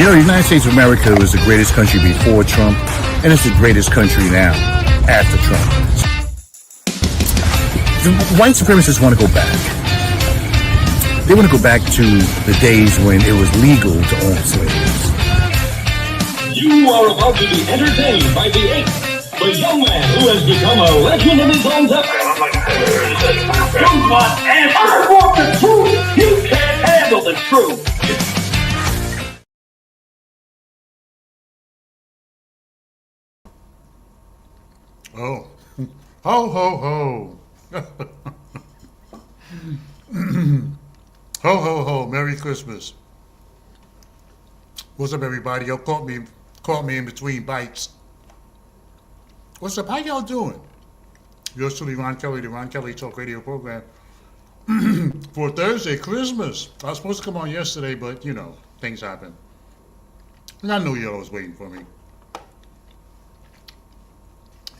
The United States of America was the greatest country before Trump, and it's the greatest country now after Trump. The white supremacists want to go back. They want to go back to the days when it was legal to own slaves. You are about to be entertained by the ape, the young man who has become a legend of his own time. You want answers. I want the truth. You can't handle the truth. Oh, ho, ho, ho. Ho, ho, ho. Merry Christmas. What's up, everybody? Y'all caught me in between bites. What's up? How y'all doing? Yours truly, Ron Kelly, the Ron Kelly Talk Radio program. For Thursday, Christmas. I was supposed to come on yesterday, but, you know, things happen. And I knew y'all was waiting for me.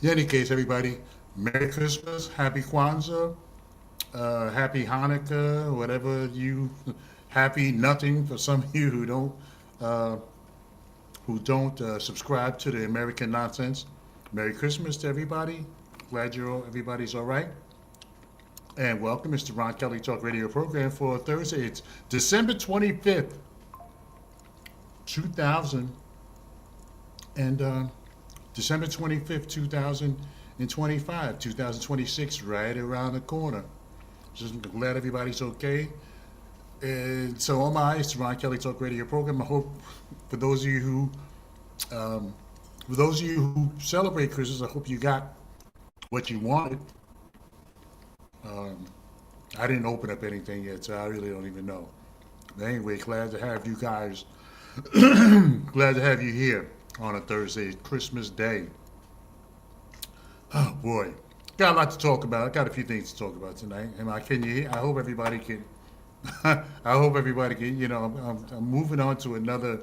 In any case, everybody, Merry Christmas, Happy Kwanzaa, Happy Hanukkah, whatever you, Happy nothing for some of you who don't subscribe to the American nonsense. Merry Christmas to everybody. Glad everybody's all right. And welcome. It's the Ron Kelly Talk Radio program for Thursday. It's December 25th, 2000 and December 25th, 2025, 2026, right around the corner. Just glad everybody's okay. And so am I. It's the Ron Kelly Talk Radio program. I hope for those of you who celebrate Christmas, I hope you got what you wanted. I didn't open up anything yet, so I really don't even know. But anyway, glad to have you guys. Glad to have you here on a Thursday, Christmas Day. Oh boy, got a lot to talk about. I got a few things to talk about tonight. Can you hear? I hope everybody can. I hope everybody can. You know, I'm moving on to another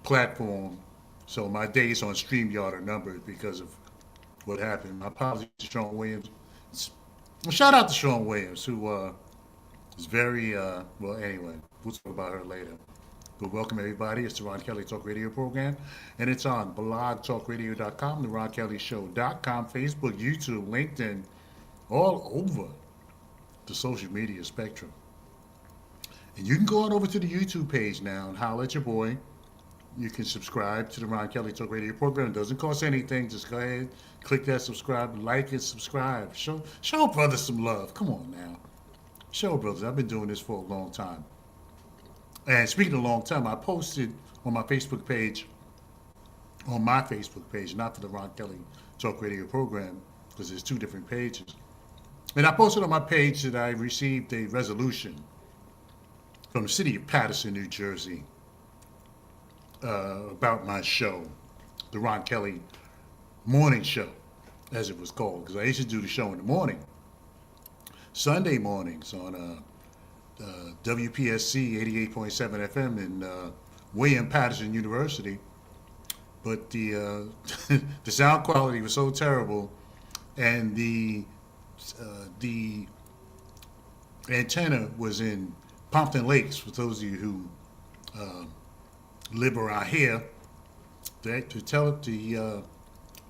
platform, so my days on StreamYard are numbered because of what happened. My apologies to Sean Williams. Shout out to Sean Williams, who is very well. Anyway, we'll talk about her later. But welcome everybody. It's the Ron Kelly Talk Radio program, and it's on blogtalkradio.com, theronkellyshow.com, Facebook, YouTube, LinkedIn, all over the social media spectrum. And you can go on over to the YouTube page now and holler at your boy. You can subscribe to the Ron Kelly Talk Radio program. It doesn't cost anything. Just go ahead, click that subscribe, like and subscribe. Show brothers some love. Come on now. Show brothers. I've been doing this for a long time. And speaking of a long time, I posted on my Facebook page, not for the Ron Kelly Talk Radio program, because there's two different pages. And I posted on my page that I received a resolution from the city of Paterson, New Jersey, about my show, the Ron Kelly Morning Show, as it was called, because I used to do the show in the morning, Sunday mornings on WPSC 88.7 FM in William Patterson University, but the the sound quality was so terrible, and the antenna was in Pompton Lakes. For those of you who live around here, the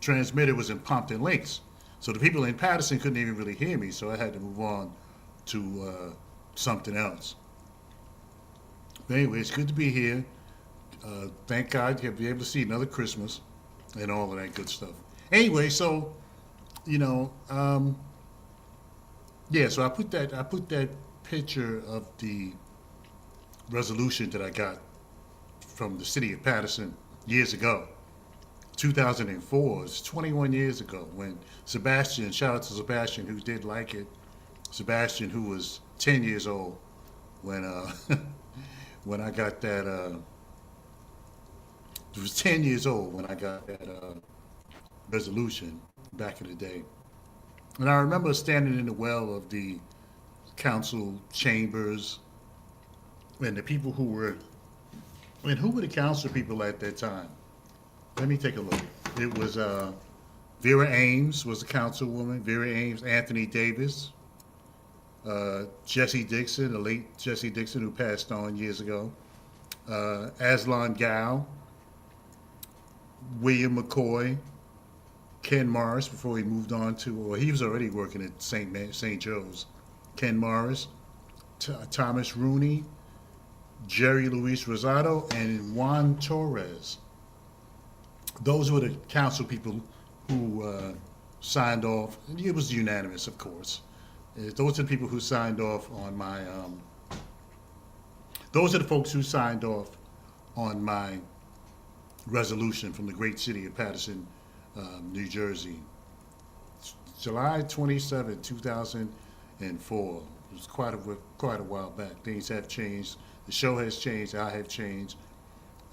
transmitter was in Pompton Lakes, so the people in Patterson couldn't even really hear me. So I had to move on to something else. But anyway, it's good to be here. Thank God you'll be able to see another Christmas and all of that good stuff. Anyway, so you know, yeah. So I put that picture of the resolution that I got from the city of Paterson years ago, 2004. It's 21 years ago when Sebastian. Shout out to Sebastian who did like it. Sebastian, who was 10 years old when when I got that. He was 10 years old when I got that resolution back in the day. And I remember standing in the well of the council chambers and the people who were the council people at that time? Let me take a look. It was Vera Ames was the councilwoman. Vera Ames, Anthony Davis, Jesse Dixon, the late Jesse Dixon, who passed on years ago. Aslan Gow, William McCoy, Ken Morris before he moved on to, or he was already working at St. Joe's. Ken Morris, Thomas Rooney, Jerry Luis Rosado, and Juan Torres. Those were the council people who signed off. It was unanimous, of course. Those are the people who signed off on my. Those are the folks who signed off on my resolution from the great city of Paterson, New Jersey. July 27, 2004. It was quite a while back. Things have changed. The show has changed. I have changed.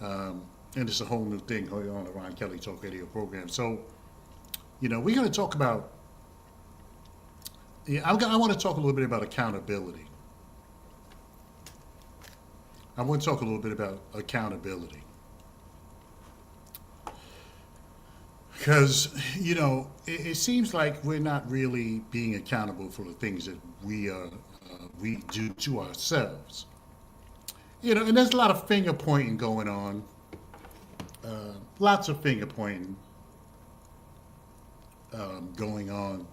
And it's a whole new thing going on around Kelly Talk Radio program. So, we're going to talk about, I want to talk a little bit about accountability. I want to talk a little bit about accountability. Because, it seems like we're not really being accountable for the things that we do to ourselves. And there's a lot of finger pointing going on. Lots of finger pointing going on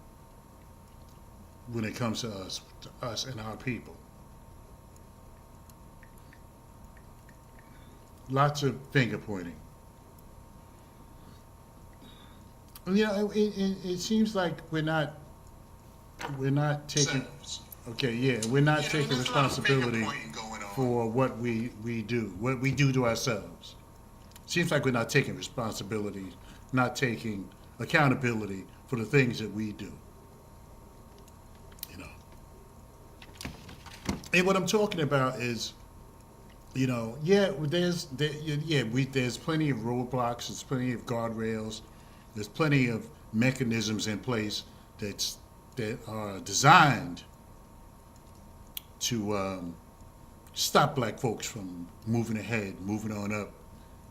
when it comes to us and our people. Lots of finger pointing. It seems like we're not taking. Okay, yeah, we're not taking responsibility for what we do, what we do to ourselves. Seems like we're not taking responsibility, not taking accountability for the things that we do. And what I'm talking about is, there's plenty of roadblocks, there's plenty of guardrails, there's plenty of mechanisms in place that are designed to stop black folks from moving ahead, moving on up,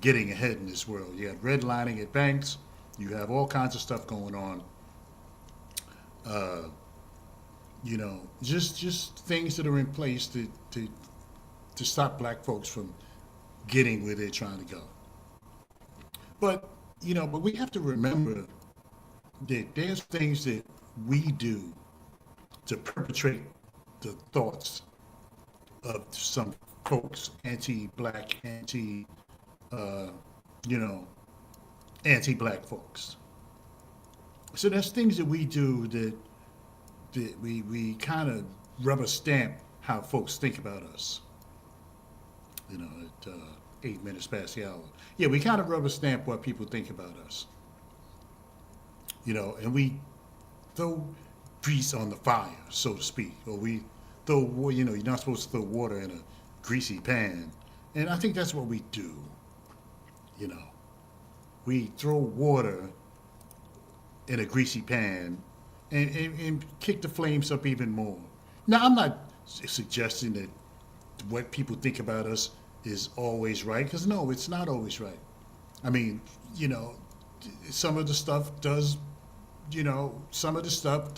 getting ahead in this world. You have redlining at banks. You have all kinds of stuff going on. Just things that are in place to stop black folks from getting where they're trying to go. But we have to remember that there's things that we do to perpetrate the thoughts of some folks, anti-black, anti-black folks. So there's things that we do that we kind of rubber stamp how folks think about us. At 8 minutes past the hour. Yeah, we kind of rubber stamp what people think about us. And we throw grease on the fire, so to speak. Or we throw, you're not supposed to throw water in a greasy pan. And I think that's what we do. We throw water in a greasy pan and kick the flames up even more. Now, I'm not suggesting that what people think about us is always right, because no, it's not always right. I mean, some of the stuff does, some of the stuff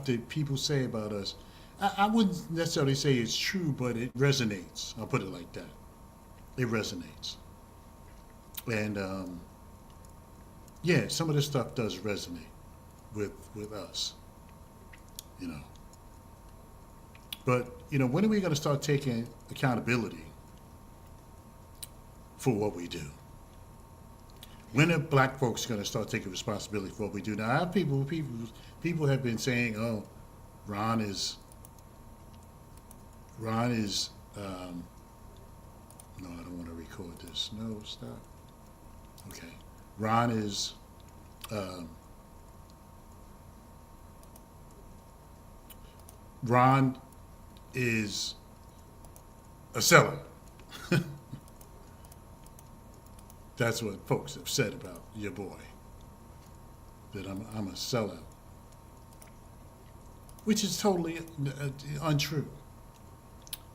that people say about us, I wouldn't necessarily say it's true, but it resonates. I'll put it like that. It resonates. And, some of this stuff does resonate with us, But, when are we going to start taking accountability for what we do? When are black folks going to start taking responsibility for what we do? Now, I have people have been saying, "Oh, Ron is." No, I don't want to record this. No, stop. Okay, Ron is. Ron is a seller. That's what folks have said about your boy, that I'm a sellout, which is totally untrue.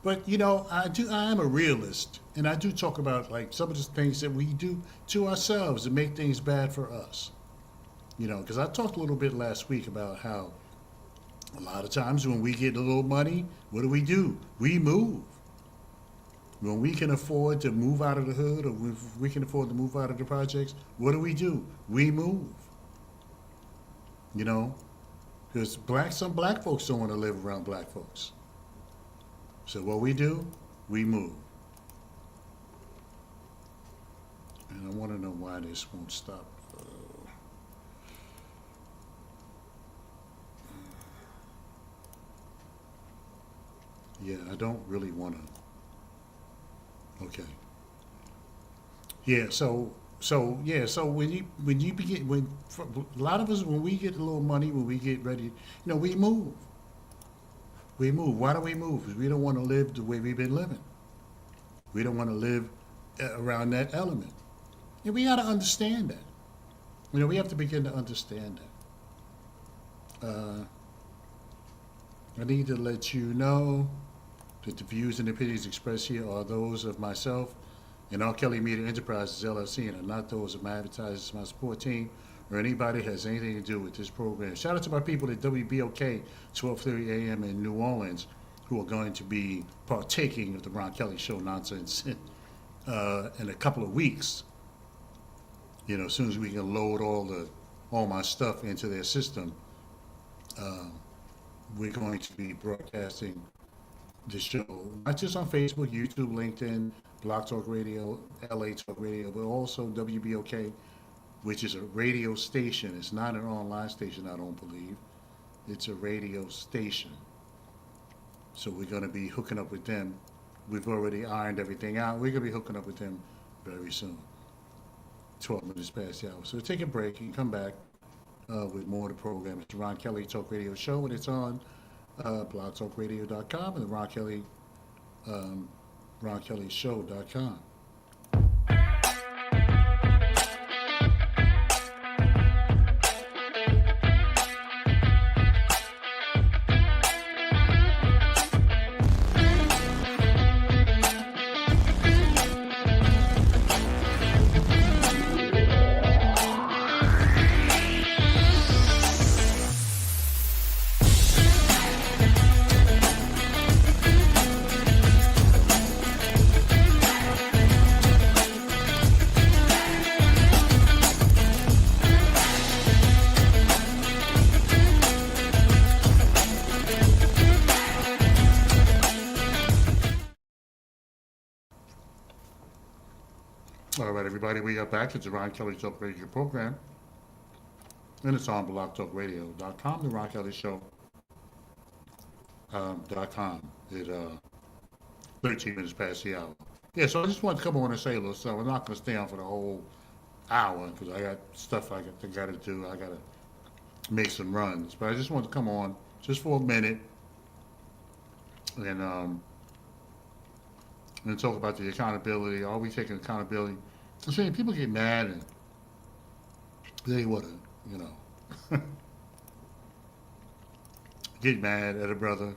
But I am a realist, and I do talk about like some of the things that we do to ourselves to make things bad for us. Because I talked a little bit last week about how A lot of times when we get a little money, what do? We move. When we can afford to move out of the hood, or if we can afford to move out of the projects, what do? We move. You know, because some black folks don't want to live around black folks. So what we do, we move. And I want to know why this won't stop. Yeah, I don't really want to. Okay. Yeah. So when you begin when for a lot of us when we get a little money when we get ready, we move. We move. Why do we move? Because we don't want to live the way we've been living. We don't want to live around that element. And we got to understand that. We have to begin to understand that. I need to let you know that the views and opinions expressed here are those of myself and R. Kelly Media Enterprises LLC and are not those of my advertisers, my support team, or anybody has anything to do with this program. Shout out to my people at WBOK 12:30 a.m. in New Orleans who are going to be partaking of the Ron Kelly Show nonsense in a couple of weeks. As soon as we can load all my stuff into their system, we're going to be broadcasting the show, not just on Facebook, YouTube, LinkedIn, Blog Talk Radio, LA Talk Radio, but also WBOK, which is a radio station. It's not an online station, I don't believe. It's a radio station. So we're going to be hooking up with them. We've already ironed everything out. We're going to be hooking up with them very soon. 12 minutes past the hour. So take a break and come back with more of the program. It's the Ron Kelly Talk Radio Show, and it's on blogtalkradio.com and the RonKellyShow.com. All right, everybody, we are back. It's the Ron Kelly Talk Radio program, and it's on blogtalkradio.com, the Ron Kelly Show .com. It 13 minutes past the hour. Yeah, so I just want to come on and say a little something. I'm not going to stay on for the whole hour because I got stuff I got to do. I got to make some runs, but I just want to come on just for a minute and talk about the accountability. Are we taking accountability? I'm saying people get mad and they want to, get mad at a brother.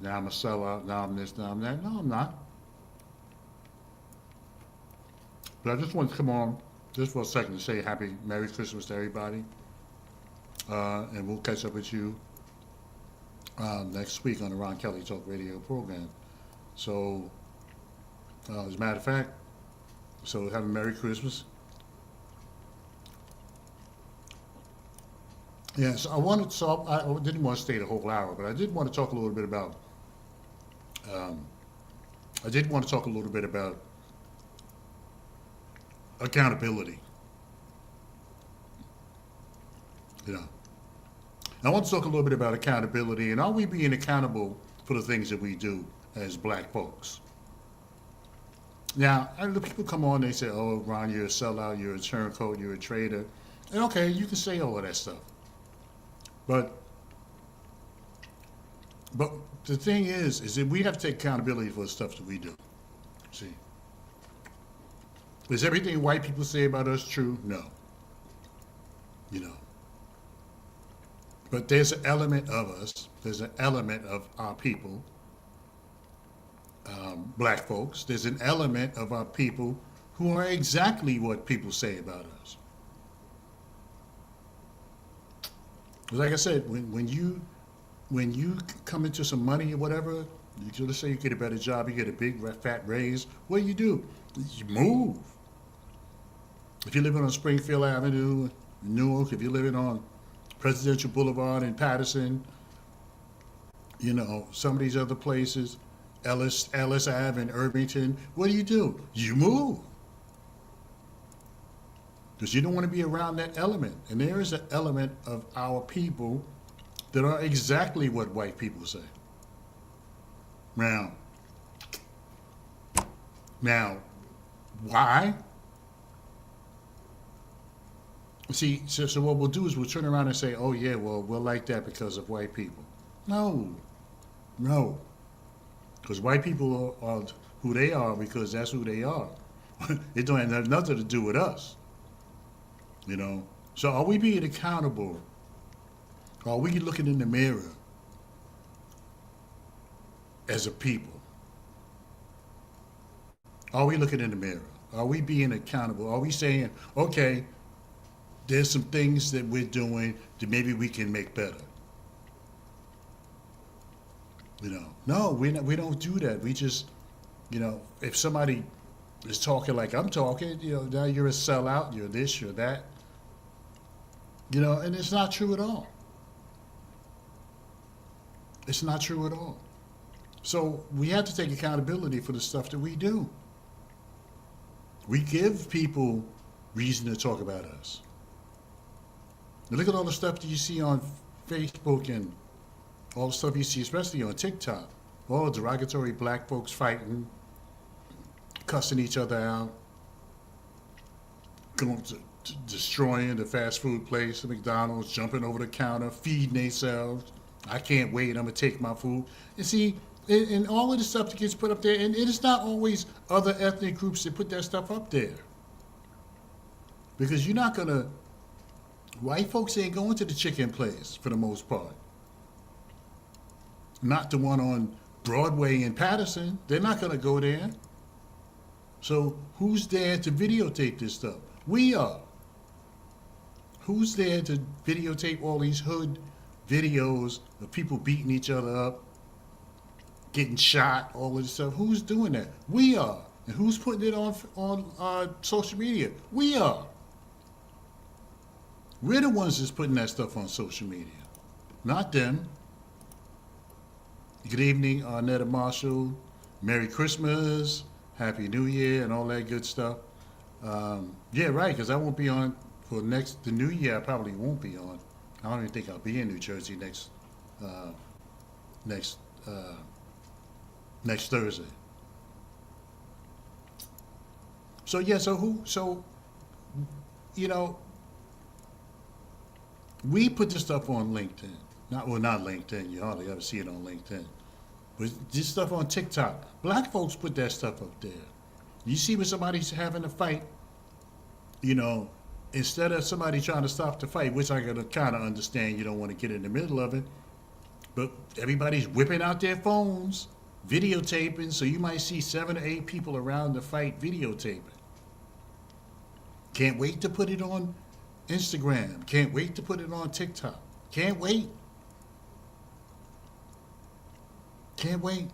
Now I'm a sellout. Now I'm this. Now I'm that. No, I'm not. But I just want to come on just for a second to say happy Merry Christmas to everybody. And we'll catch up with you next week on the Ron Kelly Talk Radio program. So, as a matter of fact, so have a Merry Christmas. Yes, I didn't want to stay the whole hour, but I did want to talk a little bit about, accountability. I want to talk a little bit about accountability and are we being accountable for the things that we do as black folks? Now, the people come on, they say, oh, Ron, you're a sellout, you're a turncoat, you're a traitor. And okay, you can say all of that stuff. But the thing is that we have to take accountability for the stuff that we do. See? Is everything white people say about us true? No. But there's an element of us, there's an element of our people, black folks, there's an element of our people who are exactly what people say about us. Like I said, when you when you come into some money or whatever, let's say you get a better job, you get a big fat raise, what do? You move. If you're living on Springfield Avenue in Newark, if you're living on Presidential Boulevard in Patterson, some of these other places, Ellis Ave in Irvington, what do? You move. Because you don't want to be around that element. And there is an element of our people that are exactly what white people say. Now, why? See, so what we'll do is we'll turn around and say, oh yeah, well, we're like that because of white people. No. Because white people are who they are because that's who they are. It don't have nothing to do with us. So are we being accountable? Are we looking in the mirror as a people? Are we looking in the mirror? Are we being accountable? Are we saying, okay, there's some things that we're doing that maybe we can make better? No, we don't do that. We just, if somebody is talking like I'm talking, now you're a sellout, you're this, you're that. And it's not true at all. It's not true at all. So we have to take accountability for the stuff that we do. We give people reason to talk about us. Now look at all the stuff that you see on Facebook and all the stuff you see, especially on TikTok. All the derogatory black folks fighting, cussing each other out, going to destroying the fast food place, the McDonald's, jumping over the counter, feeding themselves. I can't wait, I'm going to take my food. And see, and all of the stuff that gets put up there, and it is not always other ethnic groups that put that stuff up there. Because you're not going to, white folks ain't going to the chicken place for the most part. Not the one on Broadway in Patterson. They're not going to go there. So who's there to videotape this stuff? We are. Who's there to videotape all these hood videos of people beating each other up, getting shot, all of this stuff? Who's doing that? We are. And who's putting it on social media? We are. We're the ones that's putting that stuff on social media, not them. Good evening, Netta Marshall. Merry Christmas, Happy New Year, and all that good stuff. Yeah, right, because I won't be on for the New Year. I probably won't be on. I don't even think I'll be in New Jersey next Thursday. So yeah, we put this stuff on LinkedIn. Not LinkedIn. You hardly ever see it on LinkedIn. But this stuff on TikTok. Black folks put that stuff up there. You see when somebody's having a fight, instead of somebody trying to stop the fight, which I gotta kind of understand, you don't want to get in the middle of it, but everybody's whipping out their phones, videotaping, so you might see 7 or 8 people around the fight videotaping. Can't wait to put it on Instagram. Can't wait to put it on TikTok. Can't wait. Can't wait.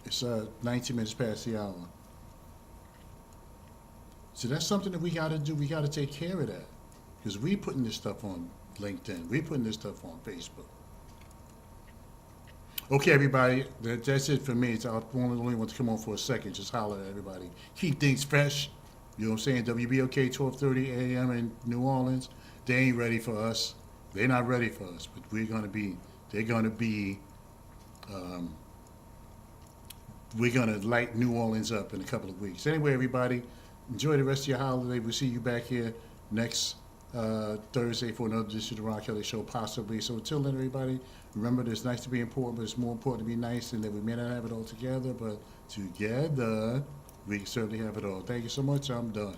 It's 19 minutes past the hour. So that's something that we got to do. We got to take care of that. Because we putting this stuff on LinkedIn. We putting this stuff on Facebook. Okay, everybody. That's it for me. I only want to come on for a second. Just holler at everybody. Keep things fresh. You know what I'm saying? WBOK 12:30 a.m. in New Orleans. They ain't ready for us. They're not ready for us. But we're going to be. They're going to be. We're going to light New Orleans up in a couple of weeks. Anyway, everybody, enjoy the rest of your holiday. We'll see you back here next Thursday for another edition of the Ron Kelly Show, possibly. So until then, everybody, remember that it's nice to be important, but it's more important to be nice, and that we may not have it all together, but together we can certainly have it all. Thank you so much. I'm done.